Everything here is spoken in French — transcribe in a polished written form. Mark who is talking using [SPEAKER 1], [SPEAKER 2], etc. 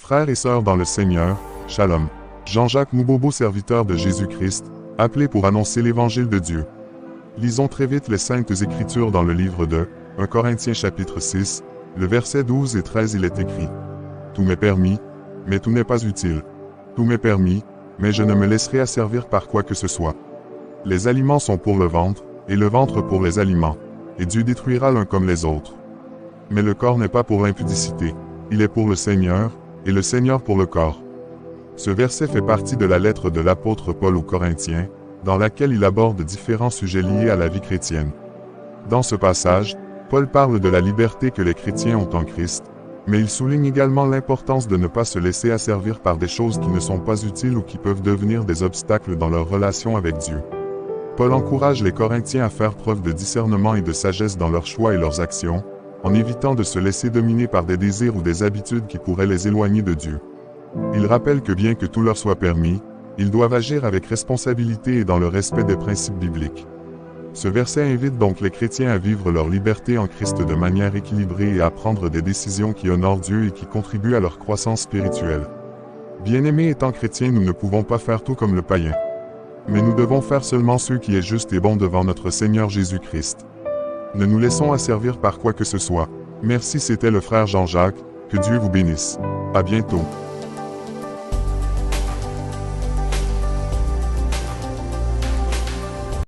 [SPEAKER 1] Frères et sœurs dans le Seigneur, Shalom. Jean-Jacques Moubobo, serviteur de Jésus-Christ, appelé pour annoncer l'Évangile de Dieu. Lisons très vite les Saintes Écritures dans le livre de 1 Corinthiens chapitre 6, le verset 12 et 13 il est écrit. Tout m'est permis, mais tout n'est pas utile. Tout m'est permis, mais je ne me laisserai asservir par quoi que ce soit. Les aliments sont pour le ventre, et le ventre pour les aliments, et Dieu détruira l'un comme les autres. Mais le corps n'est pas pour l'impudicité, il est pour le Seigneur, et le Seigneur pour le corps. Ce verset fait partie de la lettre de l'apôtre Paul aux Corinthiens, dans laquelle il aborde différents sujets liés à la vie chrétienne. Dans ce passage, Paul parle de la liberté que les chrétiens ont en Christ, mais il souligne également l'importance de ne pas se laisser asservir par des choses qui ne sont pas utiles ou qui peuvent devenir des obstacles dans leur relation avec Dieu. Paul encourage les Corinthiens à faire preuve de discernement et de sagesse dans leurs choix et leurs actions, en évitant de se laisser dominer par des désirs ou des habitudes qui pourraient les éloigner de Dieu. Il rappelle que bien que tout leur soit permis, ils doivent agir avec responsabilité et dans le respect des principes bibliques. Ce verset invite donc les chrétiens à vivre leur liberté en Christ de manière équilibrée et à prendre des décisions qui honorent Dieu et qui contribuent à leur croissance spirituelle. Bien-aimés, étant chrétiens, nous ne pouvons pas faire tout comme le païen. Mais nous devons faire seulement ce qui est juste et bon devant notre Seigneur Jésus-Christ. Ne nous laissons asservir par quoi que ce soit. Merci, c'était le frère Jean-Jacques. Que Dieu vous bénisse. À bientôt.